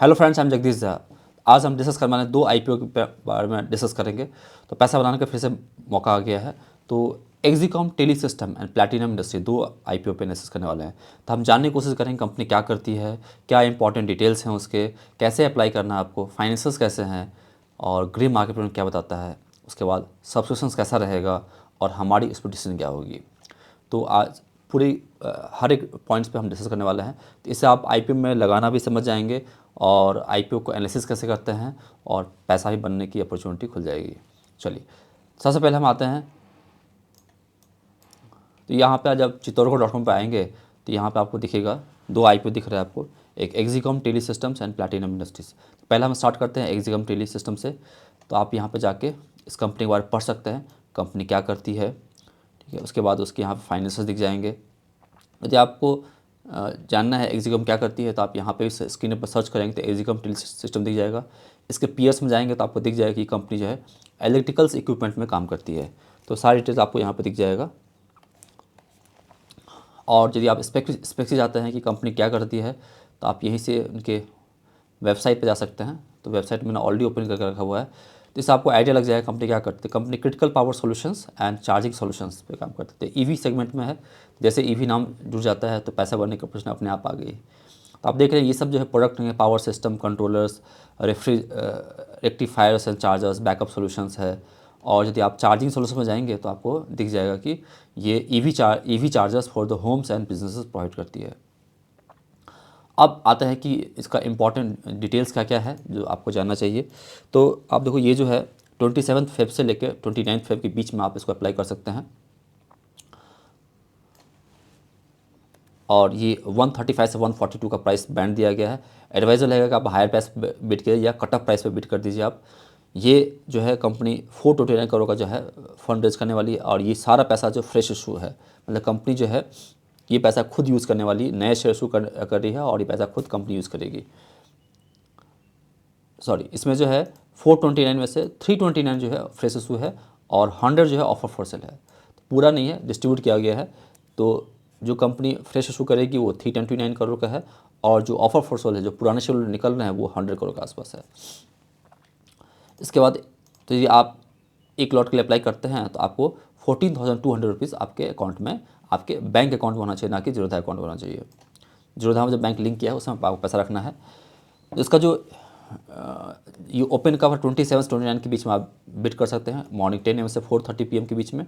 Hello friends, I am Jagdish Jha. आज हम discuss करने वाले दो आईपीओ के बारे में डिस्कस करेंगे। तो पैसा बनाने का फिर से मौका आ गया है। तो Exicom, tele system and platinum industry, दो आईपीओ पे डिस्कस करने वाले हैं। तो हम जानने की कोशिश करेंगे कंपनी क्या करती है, क्या इंपॉर्टेंट डिटेल्स हैं उसके, कैसे अप्लाई करना है आपको, फाइनेंसेस कैसे हैं, और ग्रे मार्केट में क्या बताता है, उसके बाद सब्सक्रिप्शन कैसा रहेगा, और हमारी इस पर डिसीजन क्या होगी। तो आज पूरी हर एक पॉइंट्स पे हम डिस्कस करने वाले हैं। तो इससे आप आईपीओ में लगाना भी समझ जाएंगे, और आईपीओ को एनालिसिस कैसे करते हैं, और पैसा भी बनने की अपॉर्चुनिटी खुल जाएगी। चलिए, सबसे पहले हम आते हैं। तो यहाँ पे जब चित्तौड़गढ़.com पे आएंगे तो यहाँ पे आपको दिखेगा दो आईपीओ दिख रहा है आपको, एक Exicom tele systems and platinum industries. पहले हम स्टार्ट करते हैं एक्जिकॉम टेली सिस्टम से। तो आप यहाँ पे जाके इस कंपनी के बारे में पढ़ सकते हैं, कंपनी क्या करती है, ठीक है। उसके बाद उसके यहाँ पे फाइनेंसेस दिख जाएंगे। यदि आपको जानना है एक्जिकॉम क्या करती है तो आप यहाँ पे स्क्रीन पर सर्च करेंगे तो एक्जिकॉम टेली सिस्टम दिख जाएगा। इसके पीयर्स में जाएंगे तो आपको दिख जाएगा कि कंपनी जो है इलेक्ट्रिकल्स इक्विपमेंट में काम करती है। तो सारी डिटेल्स आपको यहाँ पे दिख जाएगा। और यदि आप स्पेक्स से जाते हैं कि कंपनी क्या करती है तो आप यहीं से उनके वेबसाइट पे जा सकते हैं। तो वेबसाइट मैंने ऑलरेडी ओपन करके रखा हुआ है, तो इससे आपको आइडिया लग जाएगा कंपनी क्या करती है। Company critical power solutions and charging solutions पे काम करती है। ईवी सेगमेंट में है। जैसे ईवी नाम जुड़ जाता है तो पैसा बढ़ने की प्रश्न अपने आप आ गई। तो आप देख रहे हैं ये सब जो है प्रोडक्ट हैं, power system, controllers, rectifiers and chargers, backup solutions है। और यदि आप चार्जिंग सॉल्यूशन में जाएंगे तो आपको दिख जाएगा कि ये EV chargers for the homes and businesses provide करती है। अब आता है कि इसका इम्पॉर्टेंट डिटेल्स क्या क्या है जो आपको जानना चाहिए। तो आप देखो, ये जो है 27 फेब से लेकर 29 फेब के बीच में आप इसको अप्लाई कर सकते हैं। और ये 135 से 142 का प्राइस बैंड दिया गया है। एडवाइजर रहेगा कि आप हायर प्राइस बिड कीजिए या कट ऑफ प्राइस पे बिड कर दीजिए आप। ये जो है कंपनी 429 करोड़ का जो है फंड रेज करने वाली है। और ये सारा पैसा जो फ्रेश इशू है, मतलब कंपनी जो है ये पैसा खुद यूज़ करने वाली, नए शेयर इशू कर रही है और ये पैसा खुद कंपनी यूज़ करेगी। सॉरी, इसमें जो है 429 में से 329 जो है फ्रेश इशू है और 100 जो है ऑफर फॉर सेल है। तो पूरा नहीं है, डिस्ट्रीब्यूट किया गया है। तो जो कंपनी फ्रेश इशू करेगी वो 329 करोड़ का है, और जो ऑफर फॉर सेल है, जो पुराने शेयर निकल रहे हैं, वो 100 करोड़ के आसपास है। इसके बाद तो यदि आप एक लॉट के लिए अप्लाई करते हैं तो आपको 14,200 रुपीज़ आपके अकाउंट में, आपके बैंक अकाउंट में होना चाहिए, ना कि जीरोधा अकाउंट में होना चाहिए। जीरोधा में जो बैंक लिंक किया है उसमें आपको पैसा रखना है। इसका जो ये ओपन कवर 27 से 29 के बीच में आप बिड कर सकते हैं, मॉर्निंग 10 AM से 4:30 PM के बीच में।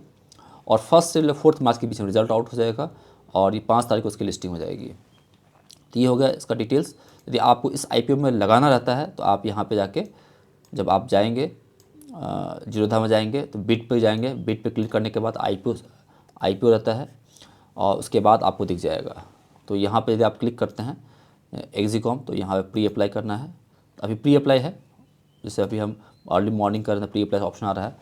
और 1 से 4 मार्च के बीच में रिजल्ट आउट हो जाएगा, और ये 5 तारीख को उसकी लिस्टिंग हो जाएगी। तो ये हो गया इसका डिटेल्स। यदि आपको इस आईपीओ में लगाना रहता है तो आप यहाँ पे जाके, जब आप जाएंगे जीरोधा में जाएंगे तो बिड पे जाएंगे। बिड पे क्लिक करने के बाद आईपीओ रहता है, और उसके बाद आपको दिख जाएगा। तो यहाँ पे यदि आप क्लिक करते हैं एक्जिकॉम, तो यहाँ पे प्री अप्लाई करना है। अभी प्री अप्लाई है, जैसे अभी हम अर्ली मॉर्निंग कर रहे हैं, प्री अप्लाई ऑप्शन आ रहा है।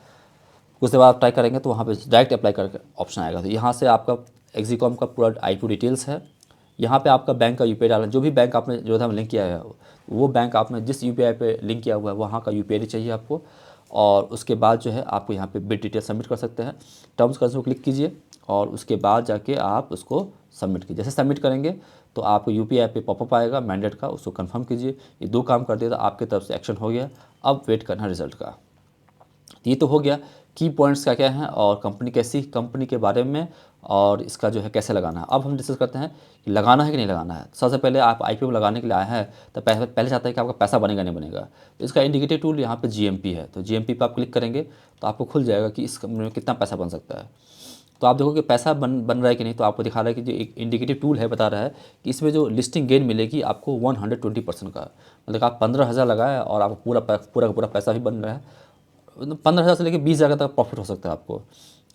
कुछ देर बाद आप ट्राई करेंगे तो वहाँ पे डायरेक्ट अप्लाई करके ऑप्शन आएगा। तो यहाँ से आपका एक्जिकॉम का पूरा आईपीओ डिटेल्स है। यहाँ पे आपका बैंक का यूपीआई डालना, जो भी बैंक आपने जोधा में लिंक किया है वो बैंक आपने जिस यूपीआई पे लिंक किया हुआ है वहाँ का यूपीआई चाहिए आपको। और उसके बाद जो है आपको यहाँ पे बिड डिटेल सबमिट कर सकते हैं। टर्म्स कंडीशन को क्लिक कीजिए और उसके बाद जाके आप उसको सबमिट कीजिए। जैसे सबमिट करेंगे तो आपको यूपीआई पे पॉपअप आएगा मैंडेट का, उसको कंफर्म कीजिए। ये दो काम कर दिया तो आपकी तरफ से एक्शन हो गया। अब वेट करना रिजल्ट का। ये तो हो गया की पॉइंट्स क्या क्या हैं और कंपनी कैसी कंपनी के बारे में, और इसका जो है कैसे लगाना है। अब हम डिस्कस करते हैं कि लगाना है कि नहीं लगाना है। सबसे पहले आप आईपीओ लगाने के लिए आए हैं तो पहले चाहते हैं कि आपका पैसा बनेगा नहीं बनेगा। तो इसका इंडिकेटर टूल यहाँ पे जीएमपी है। तो जीएमपी पे आप क्लिक करेंगे तो आपको खुल जाएगा कि इस कंपनी में कितना पैसा बन सकता है। तो आप देखो कि पैसा बन रहा है कि नहीं। तो आपको दिखा रहा है कि जो एक इंडिकेटिव टूल है बता रहा है कि इसमें जो लिस्टिंग गेन मिलेगी आपको 120% का। मतलब आप 15,000 लगाए और आपको पूरा पैसा भी बन रहा है। 15,000 से लेकर 20,000 तक प्रॉफिट हो सकता है आपको।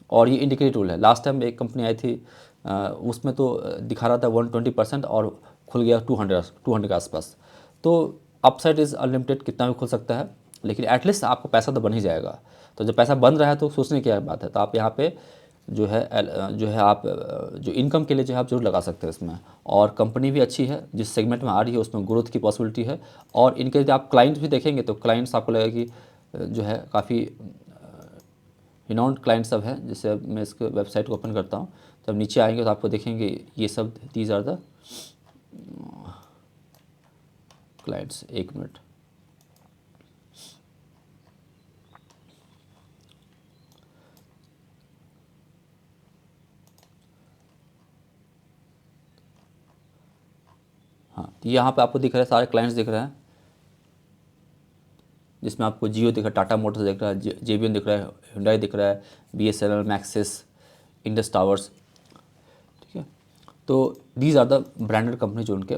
और ये इंडिकेटर टूल है। लास्ट टाइम एक कंपनी आई थी, उसमें तो दिखा रहा था 120% और खुल गया 200 के आसपास। तो अपसाइड इज़ अनलिमिटेड, कितना भी खुल सकता है, लेकिन एटलीस्ट आपको पैसा तो बन ही जाएगा। तो जब पैसा बन रहा है तो सोचने की क्या बात है। तो आप यहाँ पे जो है आप जो इनकम के लिए जो है आप जरूर लगा सकते हैं इसमें। और कंपनी भी अच्छी है, जिस सेगमेंट में आ रही है उसमें ग्रोथ की पॉसिबिलिटी है। और इनके यदि आप क्लाइंट्स भी देखेंगे तो क्लाइंट्स आपको लगेगा कि जो है काफ़ी रिनाउंड क्लाइंट सब हैं। जैसे अब मैं इसके वेबसाइट को ओपन करता हूँ, जब नीचे आएंगे तो आपको देखेंगे ये सब दीज आर द क्लाइंट्स, एक मिनट। हाँ, तो यहाँ पे आपको दिख रहा है, सारे क्लाइंट्स दिख रहे हैं, जिसमें आपको जियो दिख रहा है, टाटा मोटर्स दिख रहा है, JBL दिख रहा है, Hyundai दिख रहा है, BSNL, मैक्सिस, इंडस टावर्स। ठीक है, तो these are the branded company जो उनके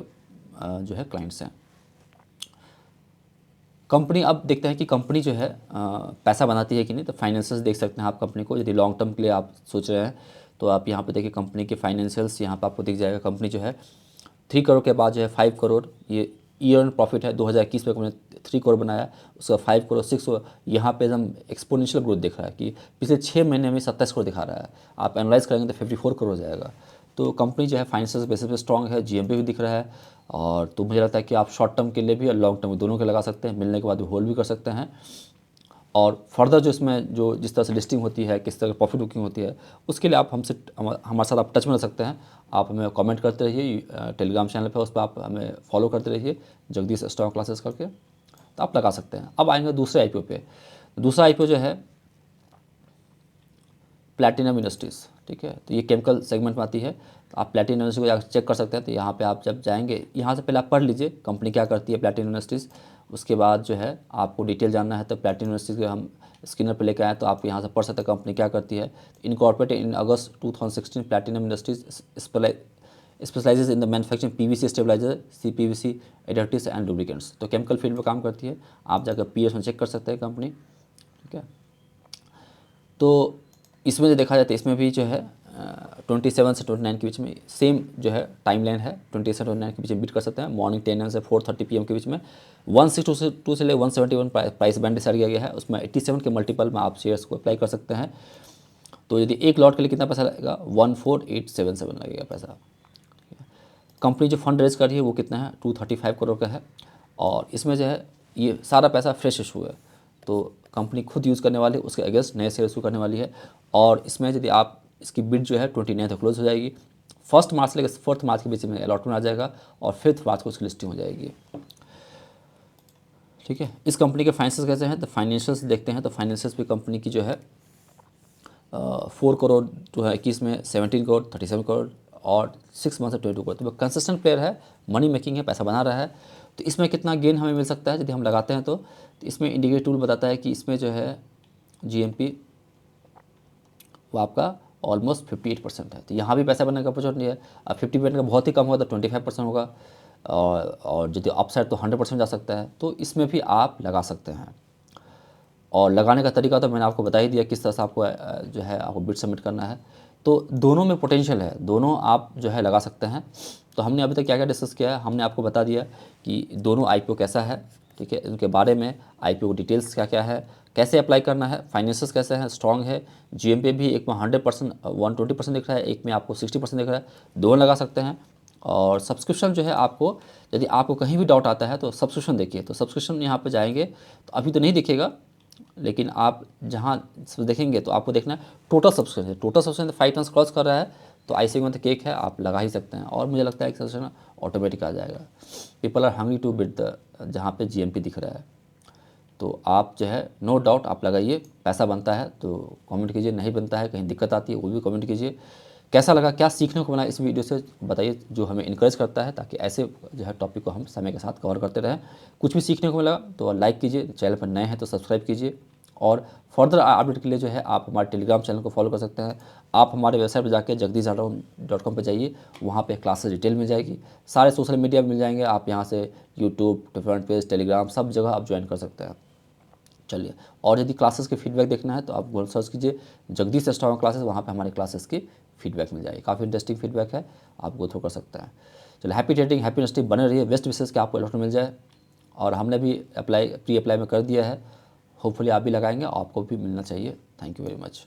जो है क्लाइंट्स हैं। कंपनी, अब देखते हैं कि कंपनी जो है पैसा बनाती है कि नहीं। तो फाइनेंशियल्स देख सकते हैं आप कंपनी को, यदि लॉन्ग टर्म के लिए आप सोच रहे हैं तो आप यहाँ पे देखिए कंपनी के फाइनेंशियल्स यहाँ पे आपको दिख जाएगा। कंपनी जो है 3 करोड़ के बाद जो है 5 करोड़ ये ईयर एंड प्रॉफिट है। 2021 में कंपनी 3 करोड़ बनाया, उसका 5 करोड़ 6 करोड़, यहाँ पे एकदम एक्सपोनेंशियल ग्रोथ दिख रहा है कि पिछले 6 महीने में 27 करोड़ दिखा रहा है। आप एनालाइज करेंगे तो 54 करोड़ हो जाएगा। तो कंपनी जो है फाइनेंशियल बेसिस पे स्ट्रॉन्ग है, GMP भी दिख रहा है। और तो मुझे लगता है कि आप शॉर्ट टर्म के लिए भी और लॉन्ग टर्म दोनों के लगा सकते हैं, मिलने के बाद भी होल्ड भी कर सकते हैं। और फर्दर जो इसमें जो जिस तरह से लिस्टिंग होती है, किस तरह की प्रॉफिट बुकिंग होती है, उसके लिए आप हमसे हमारे साथ आप टच में रह सकते हैं। आप हमें कमेंट करते रहिए, टेलीग्राम चैनल पे उस पर आप हमें फॉलो करते रहिए, जगदीश स्टॉक क्लासेस करके, तो आप लगा सकते हैं। अब आएंगे दूसरे IPO पे। दूसरा IPO जो है प्लैटिनम इंडस्ट्रीज़। ठीक है, तो ये केमिकल सेगमेंट में आती है। तो आप प्लैटिनम इंडस्ट्री को जाकर चेक कर सकते हैं। तो यहाँ पे आप जब जाएंगे, यहाँ से पहले आप पढ़ लीजिए कंपनी क्या करती है प्लैटिनम इंडस्ट्रीज़। उसके बाद जो है आपको डिटेल जानना है तो प्लैटिनम इंडस्ट्रीज़ के हम स्क्रीनर पर लेकर आए, तो आप यहाँ से पढ़ सकते हैं कंपनी क्या करती है। Incorporated in August 2016, platinum industries specializes in the manufacturing PVC stabilizer, CPVC additives and lubricants. तो केमिकल फील्ड में काम करती है। आप जाकर PS में चेक कर सकते हैं कंपनी। ठीक है, तो इसमें जो देखा जाए तो इसमें भी जो है 27 से 29 के बीच में सेम जो है टाइमलाइन है। 27 से 29 के बीच में बीट कर सकते हैं। मॉर्निंग 10 AM से 4:30 PM के बीच में 162 से ले 171 प्राइस बैंड डिसाइड किया गया है। उसमें 87 के मल्टीपल में आप शेयर्स को अप्लाई कर सकते हैं। तो यदि एक लॉट के लिए कितना पैसा लगेगा, 14877 लगेगा पैसा। कंपनी जो फंड रेज कर रही है वो कितना है, 235 करोड़ का है। और इसमें जो है ये सारा पैसा फ्रेश इशू है, तो कंपनी खुद यूज़ करने वाली है, उसके अगेंस्ट नए शेयर इशू करने वाली है। और इसमें यदि आप इसकी बिड जो है 29 तक क्लोज हो जाएगी। 1 मार्च से लेकर 4 मार्च के बीच में अलॉटमेंट आ जाएगा और 5 मार्च को उसकी लिस्टिंग हो जाएगी। ठीक है, इस कंपनी के फाइनेंशियल्स कैसे हैं, तो फाइनेंशियल्स देखते हैं। तो फाइनेंशियल्स भी कंपनी की जो है 4 करोड़ जो है 21 में, 17 करोड़, 37 करोड़ और 6 मंथ से 22 करोड़। तो कंसिस्टेंट प्लेयर है, मनी मेकिंग है, पैसा बना रहा है। तो इसमें कितना गेन हमें मिल सकता है यदि हम लगाते हैं तो इसमें इंडिकेटर टूल बताता है कि इसमें जो है GMP वो आपका ऑलमोस्ट 58% है। तो यहाँ भी पैसा बनने का अपॉर्चुनिटी है। अब 50% का बहुत ही कम होगा तो 25% होगा, और यदि अपसाइड तो 100% जा सकता है। तो इसमें भी आप लगा सकते हैं। और लगाने का तरीका तो मैंने आपको बता ही दिया, किस तरह से आपको जो है आपको बिड सबमिट करना है। तो दोनों में पोटेंशियल है, दोनों आप जो है लगा सकते हैं। तो हमने अभी तक क्या क्या डिस्कस किया है, हमने आपको बता दिया कि दोनों IPO कैसा है। ठीक है, उनके बारे में, IPO डिटेल्स क्या क्या है, कैसे अप्लाई करना है, फाइनेंसेस कैसे हैं, स्ट्रॉन्ग है। GMP भी एक में 100% 120% दिख रहा है, एक में आपको 60% दिख रहा है, दोनों लगा सकते हैं। और सब्सक्रिप्शन जो है आपको, यदि आपको कहीं भी डाउट आता है तो सब्सक्रिप्शन देखिए। तो सब्सक्रिप्शन यहाँ पर जाएंगे तो अभी तो नहीं दिखेगा, लेकिन आप जहाँ देखेंगे तो आपको देखना है टोटल सब्सक्रिप्शन। टोटल सब्सक्रिप्शन 5 टन क्रॉस कर रहा है तो आइसिंग में तो केक है, आप लगा ही सकते हैं। और मुझे लगता है कि सब्सक्रिप्शन ऑटोमेटिक आ जाएगा। People are hungry to bid the, जहाँ पे GMP दिख रहा है। तो आप जो है नो डाउट आप लगाइए, पैसा बनता है तो कमेंट कीजिए, नहीं बनता है कहीं दिक्कत आती है वो भी कमेंट कीजिए। कैसा लगा, क्या सीखने को मिला इस वीडियो से बताइए, जो हमें इनकरेज करता है, ताकि ऐसे जो है टॉपिक को हम समय के साथ कवर करते रहें। कुछ भी सीखने को मिला तो लाइक कीजिए, चैनल पर नए हैं तो सब्सक्राइब कीजिए। और फर्दर अपडेट के लिए जो है आप हमारे टेलीग्राम चैनल को फॉलो कर सकते हैं। आप हमारे वेबसाइट पर जाकर jagdishradon.com पर जाइए, वहाँ पे क्लासेस डिटेल मिल जाएगी, सारे सोशल मीडिया मिल जाएंगे। आप यहाँ से यूट्यूब, डिफरेंट पेज, टेलीग्राम, सब जगह आप ज्वाइन कर सकते हैं। चलिए, और यदि क्लासेस के फीडबैक देखना है तो आप गूगल सर्च कीजिए जगदीश स्टॉक क्लासेस, वहाँ पे हमारे क्लासेस की फीडबैक मिल जाएगी। काफ़ी इंटरेस्टिंग फीडबैक है, आप गो थ्रू कर सकते हैं। चलिए, हैप्पी ट्रेडिंग, हैप्पी इन्वेस्टिंग बने रहिए। बेस्ट विशेष के आपको अलॉटमेंट मिल जाए। और हमने भी प्री अप्लाई में कर दिया है, होपफुली आप भी लगाएंगे, आपको भी मिलना चाहिए। Thank you very much.